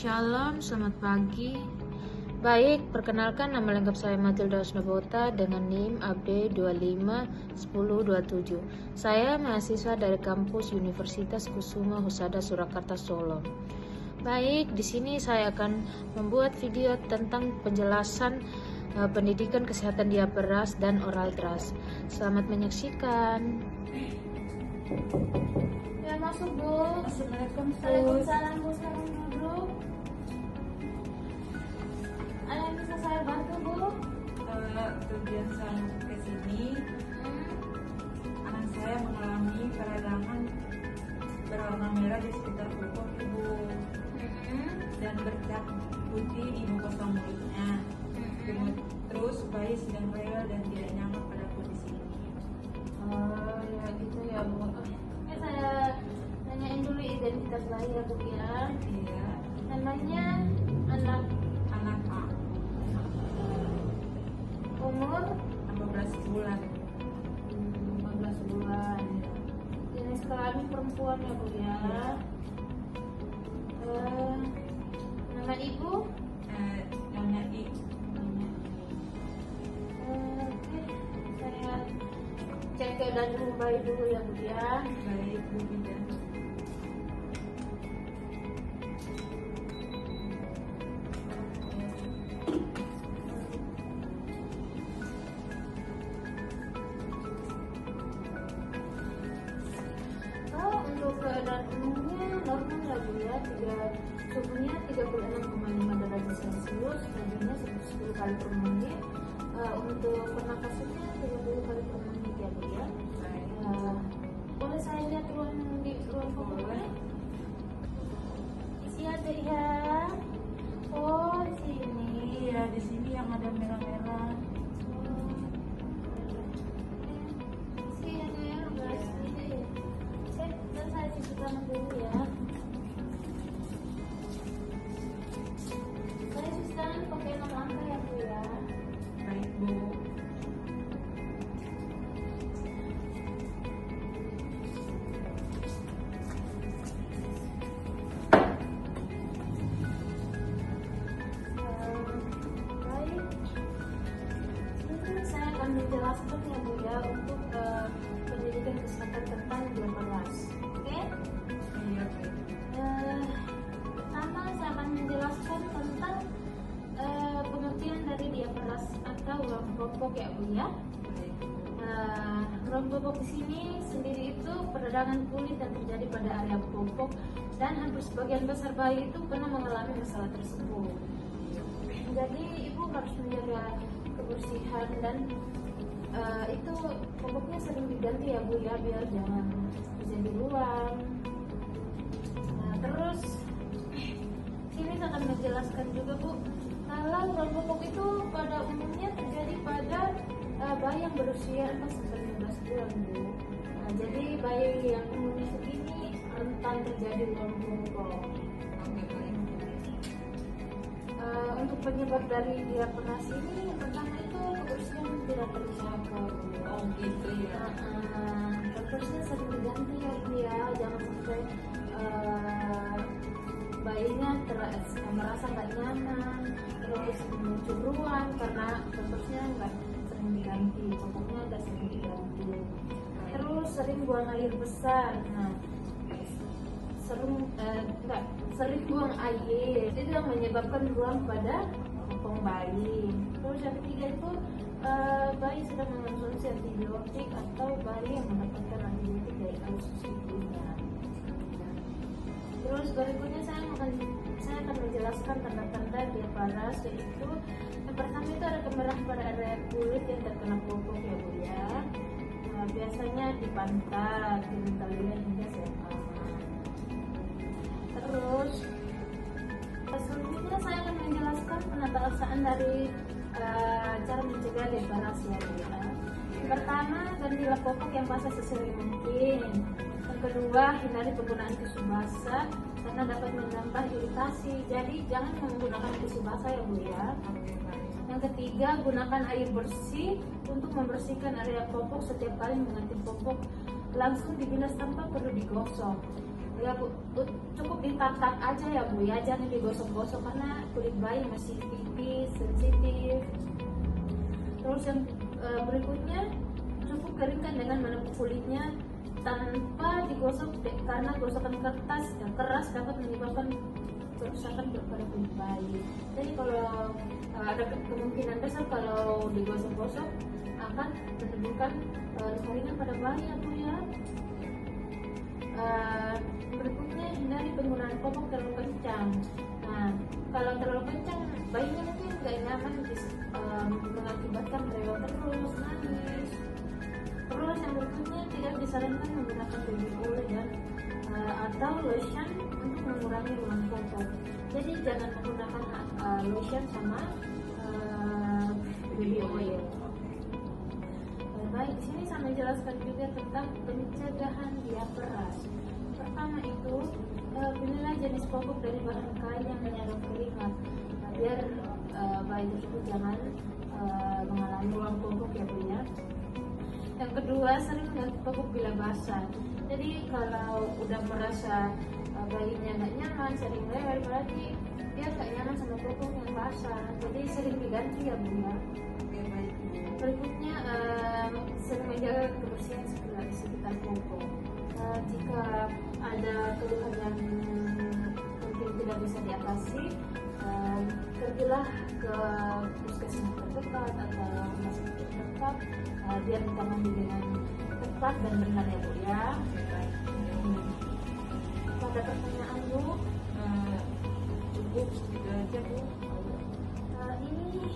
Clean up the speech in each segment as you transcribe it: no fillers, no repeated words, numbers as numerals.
Shalom, selamat pagi. Baik, perkenalkan nama lengkap saya Matilda Osnobota dengan NIM ABD 251027. Saya mahasiswa dari kampus Universitas Kusuma Husada Surakarta Solo. Baik, di sini saya akan membuat video tentang penjelasan pendidikan kesehatan diabetes dan oral dras. Selamat menyaksikan. Ya, masuk Bu. Assalamualaikum Bu. Waalaikumsalam Bu, selamat duduk. Ada yang bisa saya bantu Bu? Tujuan saya masuk ke sini, anak saya mengalami peradangan berwarna merah di sekitar pupuk ibu dan bercat putih di muka mulutnya. Terus bayi sedang rewel dan tidak nyaman pada kondisi ini. Oh ya gitu ya Bu. Oke, saya tanyain dulu identitas bayi ya Bu ya. Iya, Namanya anak, anak A, umur 14 bulan. 15 bulan. Jenis kelamin perempuan ya Bu ya. Nama ibu? Namanya I. Oke, saya cek keadaan dulu bayi dulu ya Bu ya. Baik Bu Ida. Untuk keadaan umumnya normal ya Bu ya, suhunya 36,5 derajat Celcius, nadinya 10 kali per menit. Untuk pernapasannya 30 kali per menit ya Bu ya. Boleh saya lihat di ruang pokoknya? Isi aja ya. Oh, sini. Iya, di sini yang ada merah-merah. Saya cuci tangan dulu ya. Saya cuci tangan pakai 6 langkah ya Bu ya. Baik Bu. Baik. Ini saya akan menjelaskan ya Bu ya untuk pendidikan kesehatan tentang diabetes. Oke? Iya baik. Pertama saya akan menjelaskan tentang pengertian dari diabetes atau ruang pokok ya Bu ya. Ruang pokok di sini sendiri itu peradangan kulit yang terjadi pada area pokok dan hampir sebagian besar bayi itu pernah mengalami masalah tersebut. Jadi ibu harus menjaga kebersihan dan itu pokoknya sering diganti ya Bu ya, biar jangan terjadi luang. Terus sini saya akan menjelaskan juga Bu, kalau ruang pokok itu pada umumnya terjadi pada bayi yang berusia 4-15 bulan Bu. Jadi bayi yang umurnya segini rentan terjadi ruang pokok. Untuk penyebab dari diabetes ini yang pertama itu kebersihan tidak terjaga. Oh gitu ya. Kebersihan sering diganti ya Bu ya, jangan sampai bayinya merasa nggak nyaman, terus muncul ruang karena kebersihan nggak sering diganti, pokoknya nggak sering diganti. Terus sering buang air besar. Sering buang air itu yang menyebabkan ruang pada bokong bayi. Terus yang ketiga itu bayi sedang mengonsumsi antibiotik atau bayi yang mendapatkan antibiotik dari kasus ibunya. Terus berikutnya saya akan menjelaskan tanda-tanda diabetes, yaitu yang pertama itu ada kemerahan pada area kulit yang terkena pokok ya Bu ya. Biasanya di pantat, genitalia hingga selangkah. Terus selanjutnya saya akan menjelaskan penatataan dari cara mencegah diabetes ya Bu ya. Yang pertama, gantilah popok yang basah sesering mungkin. Yang kedua, hindari penggunaan tisu basah karena dapat menambah iritasi. Jadi jangan menggunakan tisu basah ya Bu ya. Yang ketiga, gunakan air bersih untuk membersihkan area popok. Setiap kali mengganti popok langsung dibilas tanpa perlu digosok. ya Bu, cukup ditatak aja ya Bu ya, jangan digosok-gosok karena kulit bayi masih tipis, sensitif. Terus yang berikutnya, cukup keringkan dengan menepuk kulitnya tanpa digosok karena gosokan kertas dan keras dapat menyebabkan kerusakan pada kulit bayi. Jadi kalau ada kemungkinan besar kalau digosok-gosok akan menimbulkan luka ringan pada bayi ya Bu ya. Berikutnya, hindari penggunaan popok terlalu kencang. Nah, kalau terlalu kencang bayinya nanti nggak nyaman, mengakibatkan rewel terus, nangis. Terus yang berikutnya, tidak disarankan menggunakan baby oil dan atau lotion untuk mengurangi ruang popok. Jadi jangan menggunakan lotion sama baby oil. Baik, di sini saya menjelaskan juga tentang pencegahan diaperas. Pertama itu, pilihlah jenis popok dari bahan kain yang menyerap keringat, biar bayi tersebut jangan mengalami ruang popok ya Bu ya. Yang kedua, sering mengganti popok bila basah. Jadi kalau udah merasa bayinya nggak nyaman, sering rewel, berarti dia nggak nyaman sama popok yang basah. Jadi sering diganti ya Bu ya. Berikutnya, sering menjaga kebersihan sekitar popok. Jika ada keluhan yang mungkin tidak bisa diatasi, pergilah ke puskesmas terdekat atau rumah sakit terdekat biar ditangani dengan tepat dan benar ya Bu ya. Ada pertanyaan Bu? Cukup gitu aja Bu. Ini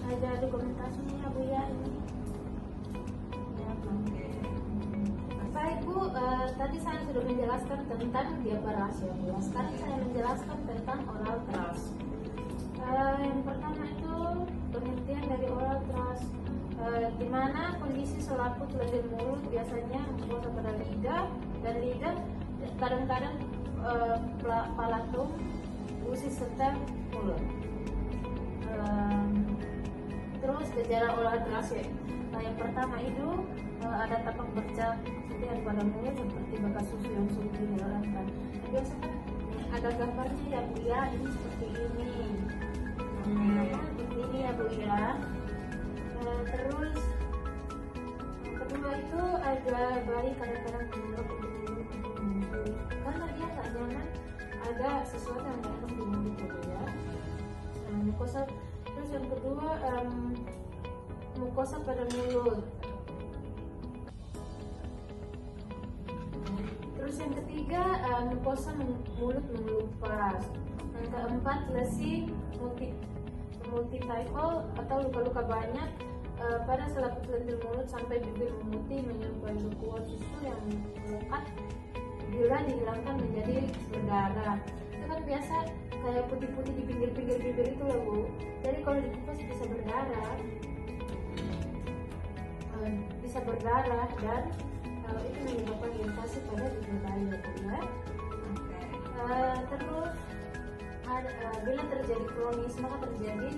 ada dokumentasinya ya Bu ya, ini. Ya, baik Bu, tadi saya sudah menjelaskan tentang diaperas ya Bu. Sekarang saya menjelaskan tentang oral thrush. Yang pertama itu pengertian dari oral thrush, di mana kondisi selaput lendir mulut biasanya mukosa pada lidah dan lidah, kadang-kadang palatum, gusi serta mulut. Terus gejala oral thrush ya. Yang pertama itu ada tapak bercak putihan pada mulut seperti bekas susu yang sulit dihilangkan. Biasanya ada gambarnya ya Bu ya, ini seperti ini. Seperti ini ya Bu ya. Terus yang kedua itu ada bayi kadang-kadang menolak untuk minum karena dia nggak nyaman, ada sesuatu yang nggak enak di mulut ya Bu ya. Mukosa. Terus yang kedua, mukosa pada mulut. Terus yang ketiga, mukosa mulut mengelupas. Yang keempat, lesi multitypal atau luka-luka banyak pada selaput lendir mulut sampai bibir memutih menyerupai bekuan susu yang melekat bila dihilangkan menjadi berdarah. Itu kan biasa kayak putih-putih di pinggir-pinggir bibir itu loh Bu. Jadi kalau dikupas bisa berdarah dan itu menyebabkan iritasi pada bibir bayi ya Bu ya. Terus bila terjadi kronis maka terjadi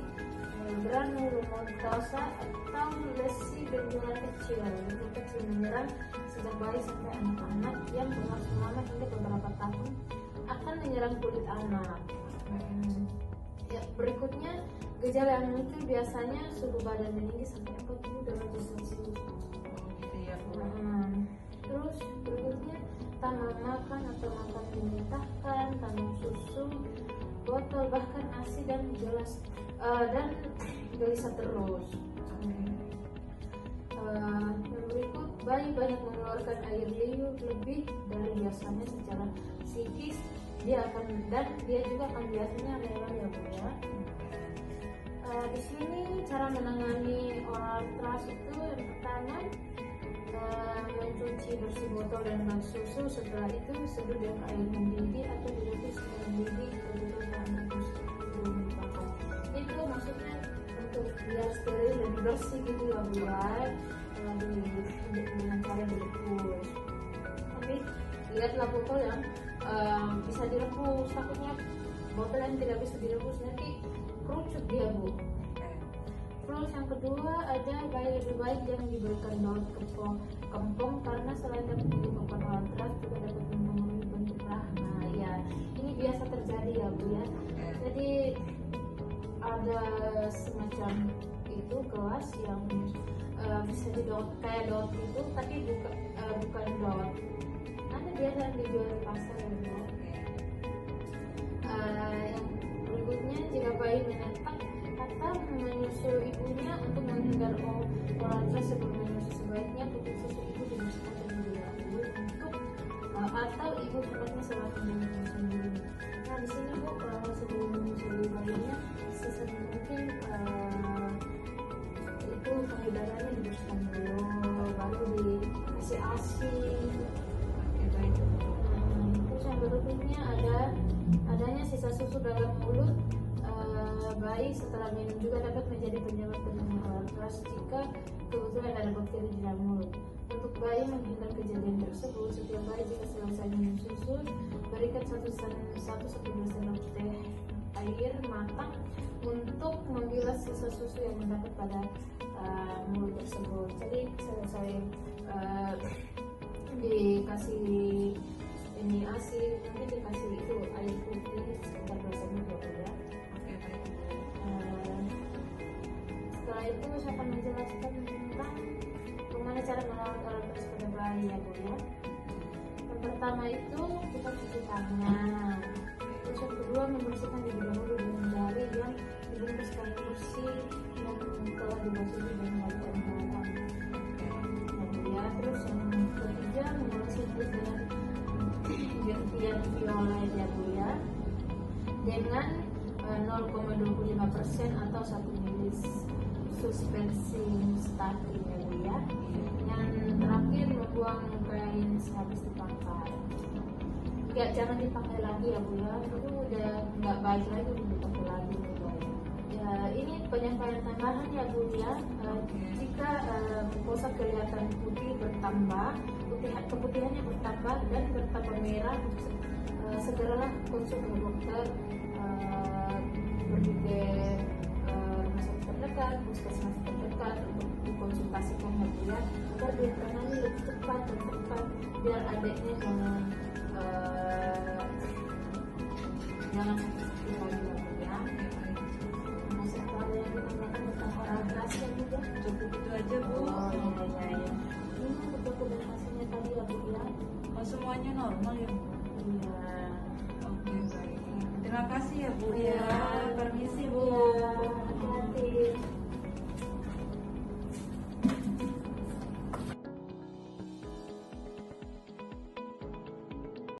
granulomatose atau lesi benjolan kecil menyerang sejak bayi sampai anak-anak yang berlangsung lama hingga beberapa tahun akan menyerang kulit anak. Ya, berikutnya gejala yang muncul biasanya suhu badan meninggi sampai 40 derajat Celcius. Terus berikutnya tanam makan atau makan dimuntahkan, tanam susu, botol bahkan ASI dan gelas dan gelisah terus. Yang berikut, bayi banyak mengeluarkan air liur lebih dari biasanya secara psikis, dia juga akan biasanya rewel ya Bu ya. Di sini cara menangani oral thrush itu yang pertama, mencuci bersih botol dan gelas susu, setelah itu seduh dengan air mendidih atau direbus dengan mendidih jika butuh bahan rebus belum dipakai. Itu maksudnya untuk biar steril lebih bersih gitu ya Bu ya, dengan cara direbus. Tapi lihatlah botol yang bisa direbus, takutnya botol yang tidak bisa direbus nanti kerucut dia Bu. Terus yang kedua, ada bayi lebih baik yang diberikan daun kempong karena selain dapat menyebabkan oral thrush juga dapat mempengaruhi bentuk ini biasa terjadi ya Bu ya. Jadi ada semacam itu kelas yang bisa didot kayak dot itu, tapi bukan dot. Ada biasa yang dijual di pasar ya Bu. Yang berikutnya, jika bayi menetak atau menyusu ibunya untuk menghindar kolateral sebelum menyusu, sebaiknya tutup susu ibu dibersihkan terlebih dahulu untuk atau ibu tepatnya setelah menyusu sendiri. Nah di sini Bu, sebelum menyusui bayinya sesering mungkin itu penghidarannya dibersihkan dulu, baru dikasih ASI. Terus yang berikutnya adanya sisa susu dalam mulut bayi setelah minum juga dapat menjadi penyebab penyakit kolateral jika kebetulan ada bakteri di dalam mulut. Untuk bayi menghindar kejadian tersebut, setiap bayi jika selesai minum susu berikan 1-2 sendok teh air matang untuk membilas sisa susu yang mendapat pada mulut tersebut. Jadi selesai dikasih ini ASI, nanti dikasih itu air putih sekitar 2 sendok ya. Setelah itu saya akan menjelaskan tentang bagaimana cara merawat kolateral pada bayi ya Bu ya. Yang pertama itu kita cuci tangan. Terus yang kedua, membersihkan gigi dahulu dengan jari yang dibungkus kain bersih yang telah dibasuh dengan water matang ya. Terus yang ketiga, mengolesi kulit dengan gentian violet ya Bu ya, dengan 0,25% atau 1 ml suspensi statin ya Bu ya. Yang terakhir, membuang kain sehabis dipakai. Jangan dipakai lagi ya Bu ya, itu udah nggak baik lagi untuk dipakai lagi ya. Ya ini penyampaian tambahan ya Bu ya. Jika mukosa kelihatan putih bertambah, keputihannya bertambah dan bertambah merah, segeralah konsul ke dokter, pergi ke rumah sakit terdekat, puskesmas terdekat untuk dikonsultasikan ya Bu ya, agar dia tangani lebih cepat dan tepat, biar adiknya jangan sakit lagi ya Bu ya. Masih ada yang ditanyakan tentang kolateral ya Bu ya? Cukup itu aja Bu. Oh iya. Ini untuk dokumentasinya tadi ya Bu ya. Oh, semuanya normal ya Bu? Iya. Oke, baik. Terima kasih ya Bu Iya. ya.